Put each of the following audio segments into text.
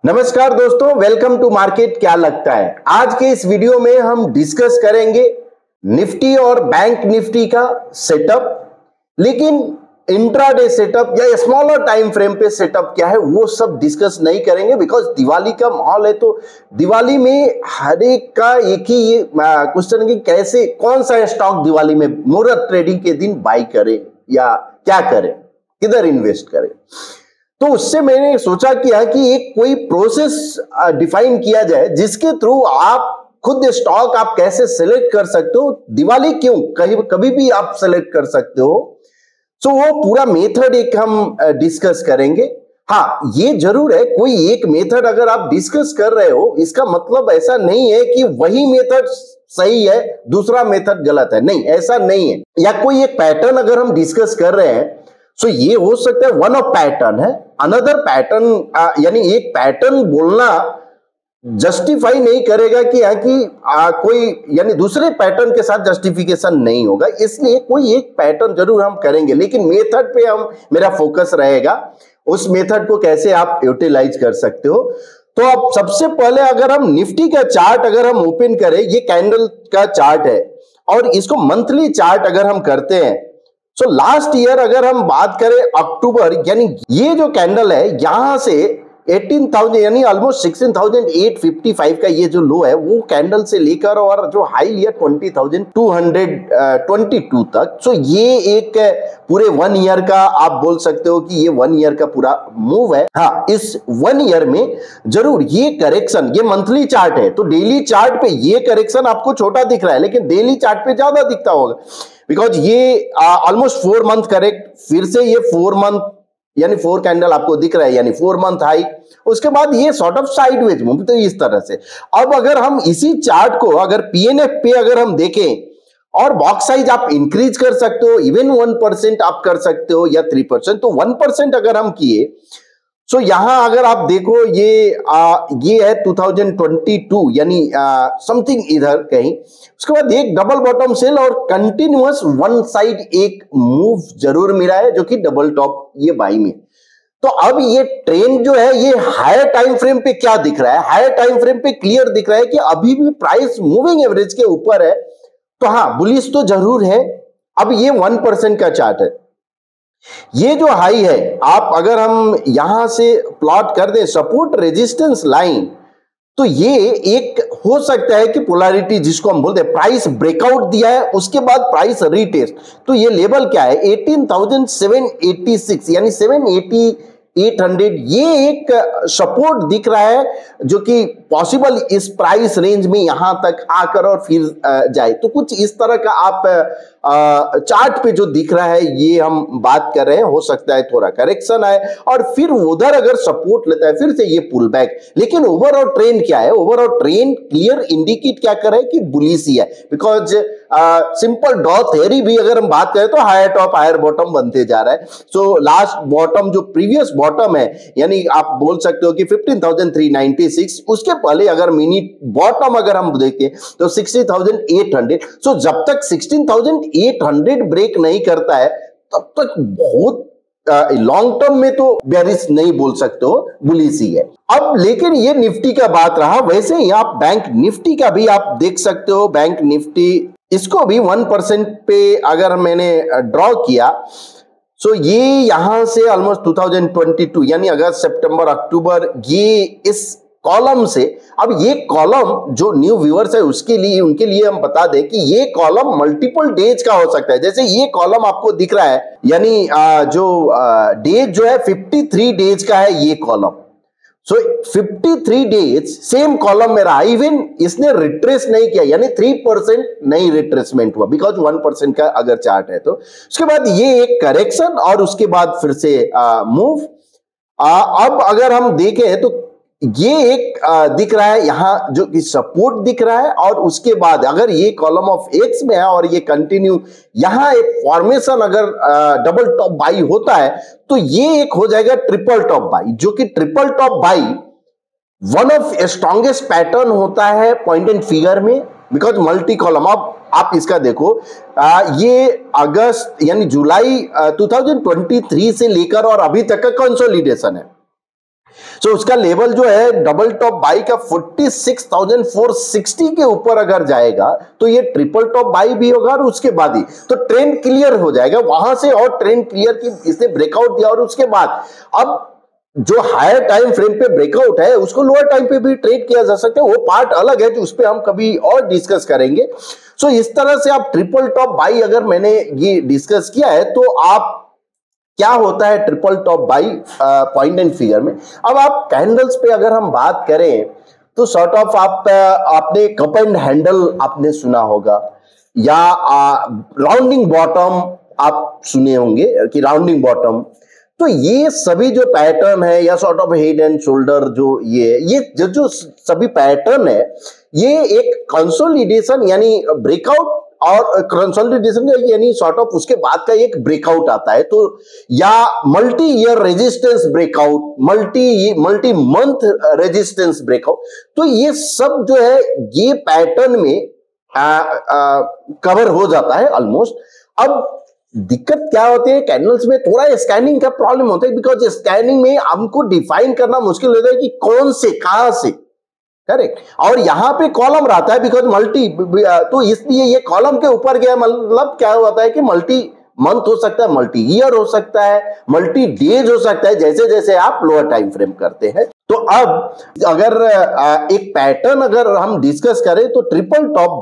नमस्कार दोस्तों, welcome to market. क्या लगता है, आज के इस वीडियो में हम डिस्कस करेंगे निफ्टी और बैंक निफ्टी का सेटअप। लेकिन इंट्राडे सेटअप या स्मॉलर टाइम फ्रेम पे सेटअप क्या है वो सब डिस्कस नहीं करेंगे, बिकॉज दिवाली का माहौल है। तो दिवाली में हर एक का एक ही ये क्वेश्चन है कि कैसे, कौन सा स्टॉक दिवाली में मुहूर्त ट्रेडिंग के दिन बाई करें या क्या करें, किधर इन्वेस्ट करें। तो उससे मैंने सोचा किया कि एक कोई प्रोसेस डिफाइन किया जाए जिसके थ्रू आप खुद स्टॉक आप कैसे सेलेक्ट कर सकते हो। दिवाली क्यों, कभी भी आप सेलेक्ट कर सकते हो। सो वो पूरा मेथड एक हम डिस्कस करेंगे। हाँ, ये जरूर है, कोई एक मेथड अगर आप डिस्कस कर रहे हो इसका मतलब ऐसा नहीं है कि वही मेथड सही है, दूसरा मेथड गलत है। नहीं, ऐसा नहीं है। या कोई एक पैटर्न अगर हम डिस्कस कर रहे हैं, सो ये हो सकता है वन ऑफ पैटर्न है, अनदर पैटर्न। यानी एक पैटर्न बोलना जस्टिफाई नहीं करेगा कि कोई यानी दूसरे पैटर्न के साथ जस्टिफिकेशन नहीं होगा। इसलिए कोई एक पैटर्न जरूर हम करेंगे, लेकिन मेथड पे मेरा फोकस रहेगा, उस मेथड को कैसे आप यूटिलाइज कर सकते हो। तो अब सबसे पहले अगर हम निफ्टी का चार्ट अगर हम ओपन करें, ये कैंडल का चार्ट है और इसको मंथली चार्ट अगर हम करते हैं, सो लास्ट ईयर अगर हम बात करें अक्टूबर, यानी ये जो कैंडल है यहां से 18,000 यानी ऑलमोस्ट 16,855 का ये जो लो है वो कैंडल से लेकर और जो हाई लिया 20,222 तक। सो ये एक पूरे 1 ईयर का आप बोल सकते हो कि ये 1 ईयर का पूरा मूव है। हाँ, इस 1 ईयर में जरूर ये करेक्शन, ये मंथली चार्ट है तो डेली चार्ट पे ये करेक्शन आपको छोटा दिख रहा है, लेकिन डेली चार्ट पे ज्यादा दिखता होगा, बिकॉज ये ऑलमोस्ट 4 मंथ करेक्ट, फिर से ये 4 मंथ यानी 4 कैंडल आपको दिख रहा है, यानी 4 मंथ हाई, उसके बाद ये सॉर्ट ऑफ साइडवेज मूव। तो इस तरह से अब अगर हम इसी चार्ट को अगर पीएनएफ पे अगर हम देखें और बॉक्स साइज आप इंक्रीज कर सकते हो, इवन 1% आप कर सकते हो या 3%। तो 1% अगर हम किए, सो यहां अगर आप देखो ये है 2022 यानी समथिंग इधर कहीं, उसके बाद एक डबल बॉटम सेल और कंटिन्यूअस वन साइड एक मूव जरूर मिला है जो कि डबल टॉप ये बाई में। तो अब ये ट्रेंड जो है ये हायर टाइम फ्रेम पे क्या दिख रहा है, हायर टाइम फ्रेम पे क्लियर दिख रहा है कि अभी भी प्राइस मूविंग एवरेज के ऊपर है। तो हाँ, बुलिश तो जरूर है। अब ये 1% का चार्ट है, ये जो हाई है आप अगर हम यहां से प्लॉट कर दें सपोर्ट रेजिस्टेंस लाइन, तो ये एक हो सकता है कि पोलैरिटी जिसको हम बोलते हैं प्राइस ब्रेकआउट दिया है, उसके बाद प्राइस रीटेस्ट। तो ये लेवल क्या है 18,786 यानी 780-800, ये एक सपोर्ट दिख रहा है जो कि पॉसिबल इस प्राइस रेंज में यहां तक आकर और फिर जाए। तो कुछ इस तरह का आप चार्ट पे जो दिख रहा है ये हम बात कर रहे हैं। हो सकता है थोड़ा करेक्शन आए और फिर उधर अगर सपोर्ट लेता है फिर से ये पुल बैक। लेकिन ओवरऑल ट्रेंड क्या है, ओवरऑल ट्रेंड क्लियर इंडिकेट क्या कर रहा है कि बुलिश ही है, बिकॉज सिंपल डॉ थ्योरी भी अगर हम बात करें तो हायर टॉप हायर बॉटम बनते जा रहा है। सो लास्ट बॉटम जो प्रीवियस बॉटम है, यानी आप बोल सकते हो कि 15,396, उसके पहले अगर मिनी बॉटम अगर हम देखें तो 60,800। सो जब तक 16,800 ब्रेक नहीं करता है तब तक बहुत लॉन्ग टर्म में तो बेरिश नहीं बोल सकते हो, बुलिश ही है। अब लेकिन ये निफ्टी का बात रहा, वैसे ही आप बैंक निफ्टी का भी आप देख सकते हो। बैंक निफ्टी इसको भी 1% पे अगर मैंने ड्रॉ किया, सो ये यहां से ऑलमोस्ट 2022 यानी अगस्त सितंबर अक्टूबर, ये इस कॉलम से, अब ये कॉलम जो न्यू व्यूअर्स है उसके लिए, उनके लिए हम बता दें कि ये कॉलम मल्टीपल डेज का हो सकता है। जैसे ये कॉलम आपको दिख रहा है, यानी जो डेज जो है 53 डेज का है ये कॉलम। सो 53 डेज सेम कॉलम में रहा, इवन इसने रिट्रेस नहीं किया, यानी 3% नहीं रिट्रेसमेंट हुआ, बिकॉज 1% का अगर चार्ट है। तो उसके बाद ये एक करेक्शन और उसके बाद फिर से मूव। अब अगर हम देखें तो ये एक दिख रहा है यहां जो कि सपोर्ट दिख रहा है, और उसके बाद अगर ये कॉलम ऑफ एक्स में है और ये कंटिन्यू यहां एक फॉर्मेशन अगर डबल टॉप बाई होता है तो ये एक हो जाएगा ट्रिपल टॉप बाई, जो कि triple top by one of strongest pattern होता है पॉइंट एंड फिगर में। Because multi column. अब आप इसका देखो, ये अगस्त यानी जुलाई 2023 से लेकर और अभी तक का कंसोलिडेशन है। सो उसका लेवल जो है डबल टॉप बाई का 46,460 के ऊपर अगर जाएगा तो ये ट्रिपल टॉप बाई भी होगा और उसके बाद ही तो ट्रेंड क्लियर हो जाएगा वहां से, और ट्रेंड क्लियर की इसने ब्रेकआउट दिया और उसके बाद अब जो हायर टाइम फ्रेम पे ब्रेकआउट है उसको लोअर टाइम पे भी ट्रेड किया जा सकता है, वो पार्ट अलग है जो उस पर हम कभी और डिस्कस करेंगे। सो इस तरह से आप ट्रिपल टॉप बाई अगर मैंने ये डिस्कस किया है तो आप क्या होता है triple top by point and figure में। अब आप कैंडल्स पे अगर हम बात करें तो सॉर्ट ऑफ आपने कप एंड हैंडल आपने सुना होगा, या राउंडिंग बॉटम आप सुने होंगे कि राउंडिंग बॉटम। तो ये सभी जो पैटर्न है या sort of head and shoulder जो ये जो सभी पैटर्न है ये एक कंसोलिडेशन यानी ब्रेकआउट और कंसोलिडेशन यानी सॉर्ट ऑफ उसके बाद का एक ब्रेकआउट आता है, तो या multi year resistance breakout, multi month resistance breakout. तो ये सब जो है ये पैटर्न में कवर हो जाता है ऑलमोस्ट। अब दिक्कत क्या होती है कैंडल्स में, थोड़ा स्कैनिंग का प्रॉब्लम होता है, बिकॉज स्कैनिंग में हमको डिफाइन करना मुश्किल होता है कि कौन से कहां से, करेक्ट। और यहां पे कॉलम रहता है बिकॉज मल्टी, तो इसलिए ये कॉलम के ऊपर गया, मतलब क्या होता है कि मल्टी मंथ हो सकता है, मल्टी ईयर हो सकता है, मल्टी डेज हो सकता है, जैसे जैसे आप लोअर टाइम फ्रेम करते हैं। तो अब अगर एक पैटर्न अगर हम डिस्कस करें तो ट्रिपल टॉप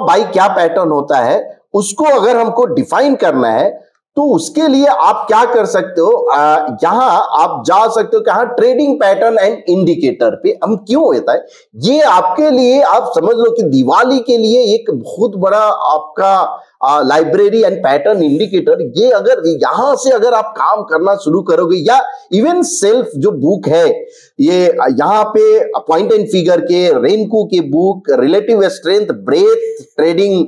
बाई क्या पैटर्न होता है उसको अगर हमको डिफाइन करना है तो उसके लिए आप क्या कर सकते हो, यहां आप जा सकते हो कहां, ट्रेडिंग पैटर्न एंड इंडिकेटर पे। हम क्यों होता है ये आपके लिए, आप समझ लो कि दिवाली के लिए एक बहुत बड़ा आपका लाइब्रेरी एंड पैटर्न इंडिकेटर, ये अगर यहां से अगर आप काम करना शुरू करोगे, या इवन सेल्फ जो बुक है ये यहां पे पॉइंट एंड फिगर के रेनको के book, relative strength, breadth trading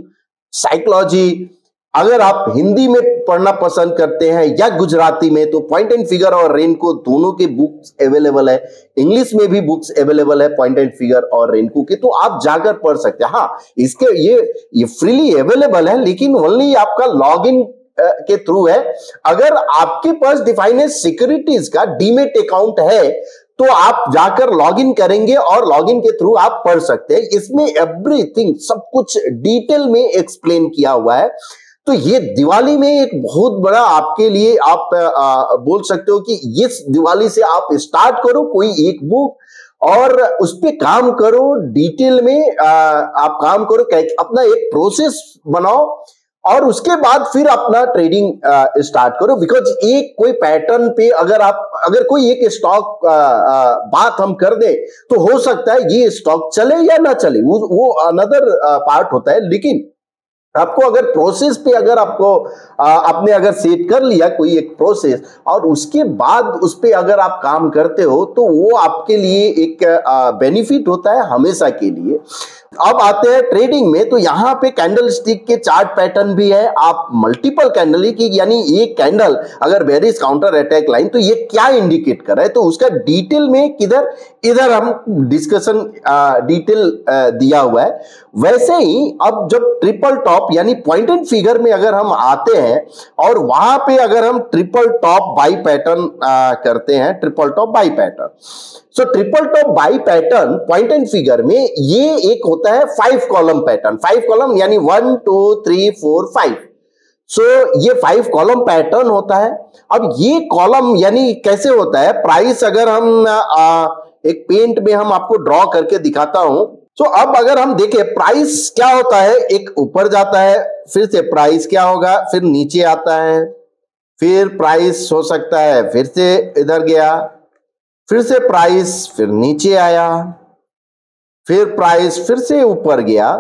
psychology, अगर आप हिंदी में पढ़ना पसंद करते हैं या गुजराती में तो पॉइंट एंड फिगर और रेनको दोनों के बुक्स अवेलेबल है। इंग्लिश में भी बुक्स अवेलेबल है पॉइंट एंड फिगर और रेनको के, तो आप जाकर पढ़ सकते हैं। हाँ, इसके ये फ्रीली अवेलेबल है, लेकिन ओनली आपका लॉग इन के थ्रू है। अगर आपके पास डिफाइन सिक्योरिटीज का डीमेट अकाउंट है तो आप जाकर लॉगिन करेंगे और लॉगिन के थ्रू आप पढ़ सकते हैं। इसमें एवरीथिंग सब कुछ डिटेल में एक्सप्लेन किया हुआ है। तो ये दिवाली में एक बहुत बड़ा आपके लिए आप बोल सकते हो कि इस दिवाली से आप स्टार्ट करो कोई एक बुक और उस पर काम करो, डिटेल में आप काम करो, अपना एक प्रोसेस बनाओ और उसके बाद फिर अपना ट्रेडिंग स्टार्ट करो। बिकॉज एक कोई पैटर्न पे अगर कोई एक स्टॉक बात हम कर दें तो हो सकता है ये स्टॉक चले या ना चले, वो अनदर पार्ट होता है। लेकिन आपको अगर प्रोसेस पे अगर आपको आपने अगर सेट कर लिया कोई एक प्रोसेस और उसके बाद उस पे अगर आप काम करते हो तो वो आपके लिए एक बेनिफिट होता है हमेशा के लिए। अब आते हैं ट्रेडिंग में, तो यहां पे कैंडल स्टिक के चार्ट पैटर्न भी है। आप मल्टीपल कैंडल की यानी एक कैंडल अगर बेरिश काउंटर अटैक लाइन तो ये क्या इंडिकेट कर रहा है, तो उसका डिटेल में किधर इधर हम डिस्कशन डिटेल दिया हुआ है। वैसे ही अब जब ट्रिपल टॉप यानी पॉइंट एंड फिगर में अगर हम आते हैं और वहां पे अगर हम ट्रिपल टॉप बाई पैटर्न करते हैं, triple top by pattern, so triple top by pattern point and figure में ये एक होता है 5 कॉलम पैटर्न। 5 कॉलम यानी 1 2 3 4 5। सो ये 5 कॉलम पैटर्न होता है। अब ये कॉलम यानी कैसे होता है, प्राइस अगर हम एक पेंट में हम आपको ड्रॉ करके दिखाता हूं। तो अब अगर हम देखें प्राइस क्या होता है, एक ऊपर जाता है, फिर से प्राइस क्या होगा, फिर नीचे आता है, फिर प्राइस हो सकता है फिर से इधर गया, फिर से प्राइस फिर नीचे आया, फिर प्राइस फिर से ऊपर गया।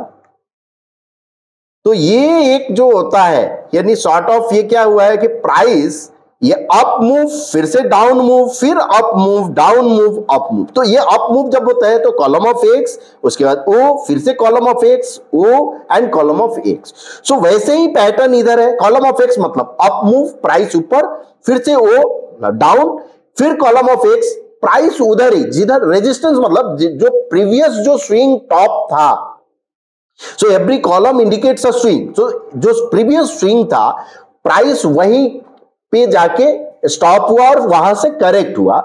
तो ये एक जो होता है यानी सॉर्ट ऑफ ये क्या हुआ है कि प्राइस ये अप मूव, फिर से डाउन मूव, फिर up move, down move, up move. तो ये अप मूव जब होता है तो कॉलम ऑफ एक्स, उसके बाद ओ, फिर से column of X, O and column of X. So वैसे ही पैटर्न इधर है, कॉलम ऑफ एक्स मतलब अप मूव, प्राइस ऊपर, फिर से ओ डाउन, फिर कॉलम ऑफ एक्स, प्राइस उधर ही जिधर रेजिस्टेंस मतलब जो प्रीवियस जो स्विंग टॉप था so every column indicates a swing. So जो प्रीवियस स्विंग था, प्राइस वहीं पे जाके स्टॉप हुआ और वहां से करेक्ट हुआ,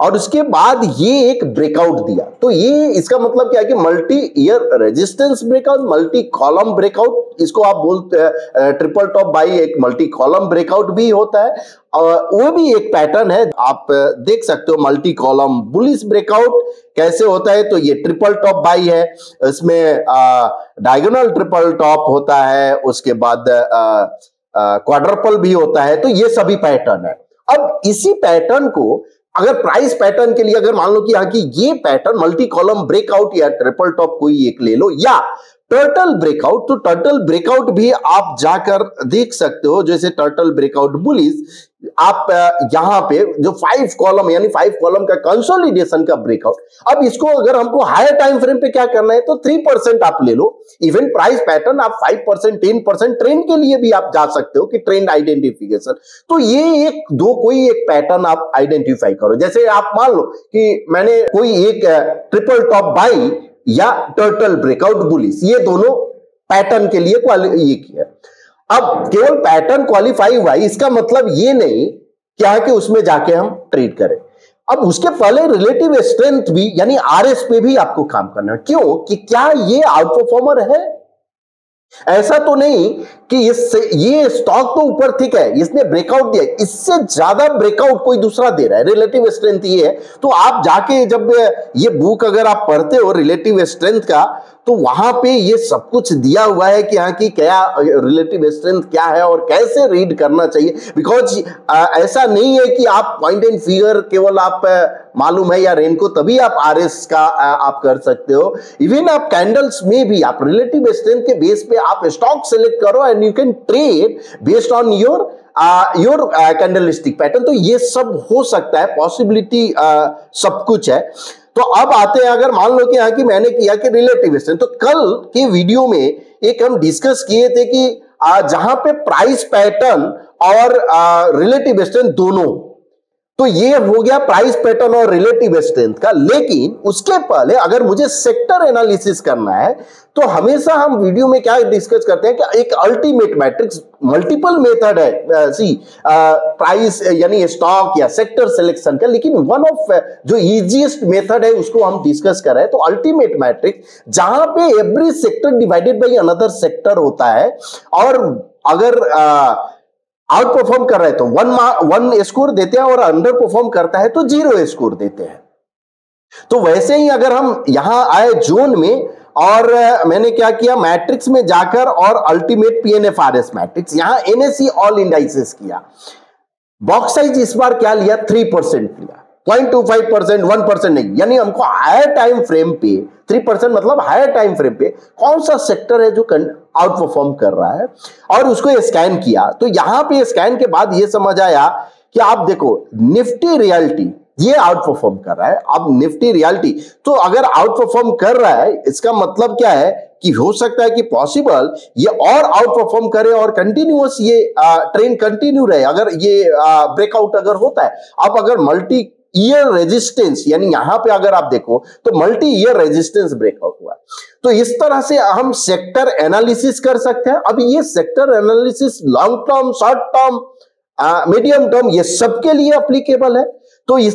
और उसके बाद ये एक ब्रेकआउट दिया। तो ये इसका मतलब क्या है कि multi year resistance breakout, multi column breakout, इसको आप बोलते हैं ट्रिपल टॉप बाई एक मल्टी कॉलम ब्रेकआउट भी होता है। वो भी एक पैटर्न है, आप देख सकते हो मल्टी कॉलम बुलिश ब्रेकआउट कैसे होता है। तो ये ट्रिपल टॉप बाई है, इसमें डायगोनल ट्रिपल टॉप होता है, उसके बाद क्वाड्रपल भी होता है। तो ये सभी पैटर्न है। अब इसी पैटर्न को अगर प्राइस पैटर्न के लिए अगर मान लो कि यहाँ की ये पैटर्न मल्टी कॉलम ब्रेकआउट या ट्रिपल टॉप कोई एक ले लो, या टर्टल ब्रेकआउट, तो टर्टल ब्रेकआउट भी आप जाकर देख सकते हो। जैसे टर्टल ब्रेकआउट बुलिश, आप यहां पे जो 5 कॉलम यानी 5 कॉलम का कंसोलिडेशन का ब्रेकआउट। अब इसको अगर हमको हायर टाइम फ्रेम पे क्या करना है, तो 3% आप ले लो। इवन प्राइस पैटर्न आप 5%, 10% ट्रेंड के लिए भी आप जा सकते हो कि ट्रेंड आइडेंटिफिकेशन। तो ये एक दो कोई एक पैटर्न आप आइडेंटिफाई करो। जैसे आप मान लो कि मैंने कोई एक ट्रिपल टॉप बाई या टर्टल ब्रेकआउट बुलिश, ये दोनों पैटर्न के लिए ये किया। अब केवल पैटर्न क्वालिफाई हुआ, इसका मतलब ये नहीं क्या कि उसमें जाके हम ट्रेड करें। अब उसके पहले रिलेटिव स्ट्रेंथ भी यानी आरएस पे भी आपको काम करना है। क्यों? कि क्या ये आउट परफॉर्मर है? ऐसा तो नहीं कि ये स्टॉक तो ऊपर ठीक है, इसने ब्रेकआउट दिया, इससे ज्यादा ब्रेकआउट कोई दूसरा दे रहा है। रिलेटिव स्ट्रेंथ ये है। तो आप जाके जब ये बुक अगर आप पढ़ते हो रिलेटिव स्ट्रेंथ का, तो वहां पे ये सब कुछ दिया हुआ है कि यहाँ की क्या रिलेटिव स्ट्रेंथ क्या है और कैसे रीड करना चाहिए। बिकॉज ऐसा नहीं है कि आप पॉइंट एंड फिगर केवल आप मालूम है या रेन को तभी आप आरएस का आप कर सकते हो। इवन आप कैंडल्स में भी आप रिलेटिव स्ट्रेंथ के बेस पे आप स्टॉक सेलेक्ट करो and you can trade based on your candlestick pattern. तो ये सब हो सकता है, पॉसिबिलिटी सब कुछ है। तो अब आते हैं, अगर मान लो कि यहाँ की मैंने किया कि रिलेटिव स्ट्रेंथ, तो कल के वीडियो में एक हम डिस्कस किए थे कि जहां पे प्राइस पैटर्न और रिलेटिव स्ट्रेंथ दोनों, तो ये हो गया प्राइस पैटर्न और रिलेटिव स्ट्रेंथ का। लेकिन उसके पहले अगर मुझे सेक्टर एनालिसिस करना है, तो हमेशा हम वीडियो में क्या डिस्कस करते हैं कि एक अल्टीमेट मैट्रिक्स, मल्टीपल मेथड है प्राइस यानी स्टॉक या सेक्टर सिलेक्शन का, लेकिन वन ऑफ जो इजीएस्ट मेथड है उसको हम डिस्कस कर रहे हैं। तो अल्टीमेट मैट्रिक्स जहां पे every sector divided by another sector होता है, और अगर आउट परफॉर्म कर रहे हैं तो 1 स्कोर देते हैं, और अंडर परफॉर्म करता है तो 0 स्कोर देते हैं। तो वैसे ही अगर हम यहां आए जोन में, और मैंने क्या किया, मैट्रिक्स में जाकर और अल्टीमेट पीएनएफआरएस मैट्रिक्स, यहां एनएसई ऑल इंडाइसेस किया। बॉक्स साइज इस बार क्या लिया, 3% लिया, 0.25%, 1% नहीं। यानी हमको हायर टाइम फ्रेम पे 3% मतलब हायर टाइम फ्रेम पे कौन सा सेक्टर है जो आउट परफॉर्म कर रहा है, और उसको स्कैन किया। तो यहां पे स्कैन के बाद ये समझ आया कि आप देखो निफ्टी रियलिटी ये आउट परफॉर्म कर रहा है। अब निफ्टी रियलिटी तो अगर आउट परफॉर्म कर रहा है, इसका मतलब क्या है कि हो सकता है कि पॉसिबल ये और आउट परफॉर्म करे और कंटिन्यूअस ये ट्रेंड कंटिन्यू रहे अगर ये ब्रेकआउट अगर होता है। अब अगर मल्टी ईयर रेजिस्टेंस यानी यहां पे अगर आप देखो तो मल्टी ईयर रेजिस्टेंस ब्रेकआउट हुआ, तो इस तरह से हम सेक्टर एनालिसिस कर सकते हैं। अब ये sector analysis long term, short term, medium term, ये सबके लिए एप्लीकेबल है। तो इस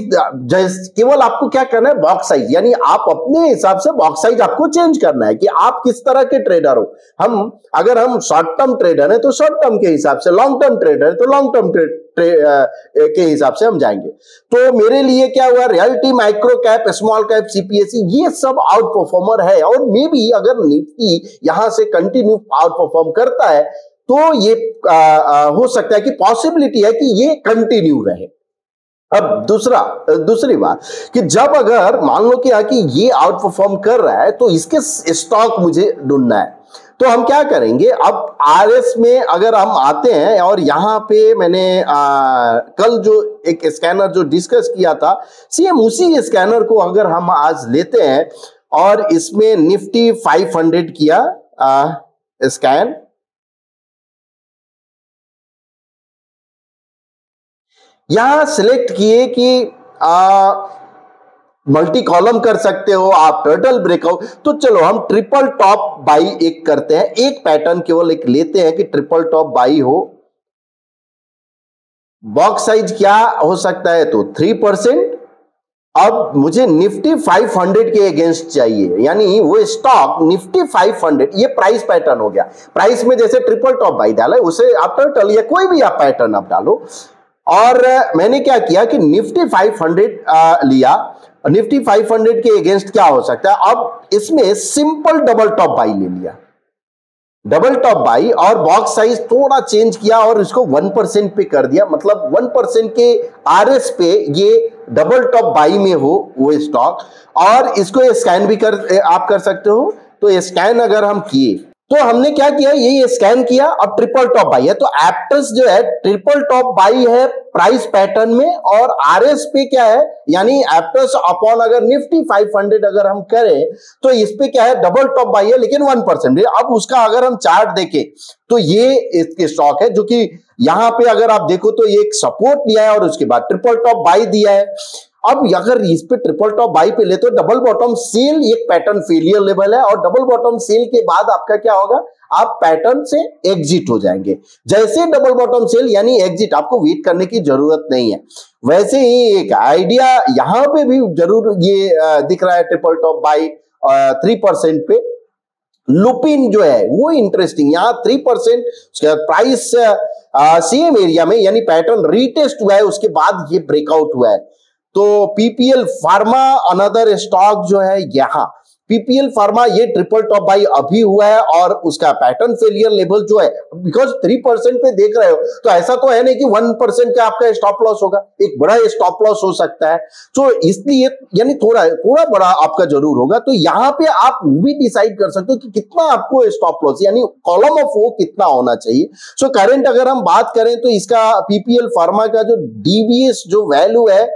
केवल आपको क्या करना है, बॉक्स साइज यानी आप अपने हिसाब से बॉक्स साइज आपको चेंज करना है कि आप किस तरह के ट्रेडर हो। अगर हम शॉर्ट टर्म ट्रेडर हैं तो शॉर्ट टर्म के हिसाब से, लॉन्ग टर्म ट्रेडर है तो लॉन्ग टर्म के हिसाब से हम जाएंगे। तो मेरे लिए क्या हुआ, reality, micro cap, small cap, CPSE, ये सब आउट परफॉर्मर है। और मे भी अगर निफ्टी यहां से कंटिन्यू आउट परफॉर्म करता है तो ये हो सकता है कि पॉसिबिलिटी है कि ये कंटिन्यू रहे। अब दूसरी बात कि जब अगर मान लो कि ये आउट परफॉर्म कर रहा है तो इसके स्टॉक मुझे ढूंढना है। तो हम क्या करेंगे, अब आरएस में अगर हम आते हैं, और यहां पे मैंने कल जो एक स्कैनर जो डिस्कस किया था, सेम उसी स्कैनर को अगर हम आज लेते हैं और इसमें निफ्टी 500 किया स्कैन, यहां सिलेक्ट किए कि मल्टी कॉलम कर सकते हो आप, टर्टल ब्रेकआउट। तो चलो हम ट्रिपल टॉप बाई एक करते हैं, एक पैटर्न केवल एक लेते हैं कि ट्रिपल टॉप बाई हो। बॉक्स साइज क्या हो सकता है, तो 3%। अब मुझे निफ्टी 500 के अगेंस्ट चाहिए, यानी वो स्टॉक निफ्टी 500, ये प्राइस पैटर्न हो गया। प्राइस में जैसे ट्रिपल टॉप बाई डाला है, उसे आप टर्टल या कोई भी आप पैटर्न आप डालो। और मैंने क्या किया कि निफ्टी 500 लिया। निफ्टी 500 के अगेंस्ट क्या हो सकता है, अब इसमें सिंपल डबल टॉप बाई ले लिया, डबल टॉप बाई, और बॉक्स साइज थोड़ा चेंज किया और इसको 1% पे कर दिया, मतलब 1% के आरएस पे ये डबल टॉप बाई में हो वो स्टॉक। और इसको स्कैन भी आप कर सकते हो। तो स्कैन अगर हम किए, तो हमने क्या किया, ये स्कैन किया, अब ट्रिपल टॉप बाई है। तो एप्टस जो है ट्रिपल टॉप बाई है प्राइस पैटर्न में, और आरएस पे क्या है, यानी एप्टस अपॉन अगर निफ्टी 500 अगर हम करें तो इस पे क्या है, डबल टॉप बाई है लेकिन 1%। अब उसका अगर हम चार्ट देखें तो ये इसके स्टॉक है जो कि यहां पे अगर आप देखो तो ये एक सपोर्ट दिया है और उसके बाद ट्रिपल टॉप बाई दिया है। अब अगर इस पे ट्रिपल टॉप बाई पे ले तो डबल बॉटम सेल एक पैटर्न फेलियर लेवल है, और डबल बॉटम सेल के बाद आपका क्या होगा, आप पैटर्न से एग्जिट हो जाएंगे। जैसे डबल बॉटम सेल यानी एग्जिट, आपको वेट करने की जरूरत नहीं है। वैसे ही एक आइडिया यहां पे भी जरूर ये दिख रहा है, ट्रिपल टॉप बाई 3% पे। लुपिन जो है वो इंटरेस्टिंग, यहां 3% प्राइस सेम एरिया में, यानी पैटर्न रीटेस्ट हुआ है, उसके बाद ये ब्रेकआउट हुआ है। तो पीपीएल फार्मा अनदर स्टॉक जो है, यहां पीपीएल फार्मा ये ट्रिपल टॉप बाई अभी हुआ है और उसका पैटर्न फेलियर लेवल जो है, बिकॉज 3% पे देख रहे हो तो ऐसा तो है नहीं कि 1% का आपका स्टॉप लॉस होगा, एक बड़ा स्टॉप लॉस हो सकता है। तो इसलिए यानी थोड़ा बड़ा आपका जरूर होगा। तो यहां पे आप भी डिसाइड कर सकते हो कि कितना आपको स्टॉप लॉस यानी कॉलम ऑफ वो कितना होना चाहिए। सो करंट अगर हम बात करें तो इसका पीपीएल फार्मा का जो डीबीएस जो वैल्यू है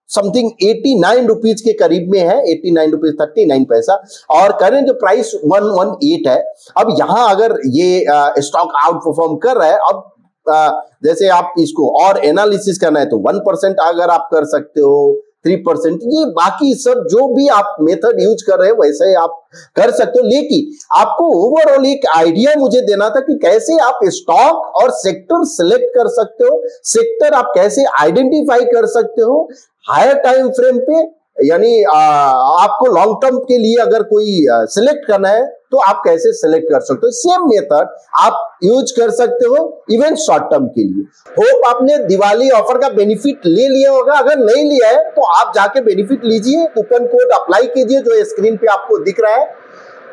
समथिंग 89 रुपीज के करीब में है, 89 रुपीज 39 पैसा, और करेंट प्राइस 118 है। अब यहां अगर ये स्टॉक आउट परफॉर्म कर रहा है, अब जैसे आप इसको और एनालिसिस करना है तो 1% अगर आप कर सकते हो, 3%, ये बाकी सब जो भी आप मेथड यूज कर रहे हो वैसे आप कर सकते हो। लेकिन आपको ओवरऑल एक आइडिया मुझे देना था कि कैसे आप स्टॉक और सेक्टर सिलेक्ट कर सकते हो, सेक्टर आप कैसे आइडेंटिफाई कर सकते हो हायर टाइम फ्रेम पे, यानी आपको लॉन्ग टर्म के लिए अगर कोई सिलेक्ट करना है तो आप कैसे सिलेक्ट कर सकते हो। सेम मेथड आप यूज कर सकते हो इवन शॉर्ट टर्म के लिए। होप आपने दिवाली ऑफर का बेनिफिट ले लिया होगा, अगर नहीं लिया है तो आप जाके बेनिफिट लीजिए, कूपन कोड अप्लाई कीजिए जो स्क्रीन पे आपको दिख रहा है।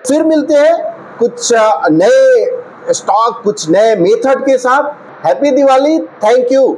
फिर मिलते हैं कुछ नए स्टॉक, कुछ नए मेथड के साथ। Happy Diwali, thank you.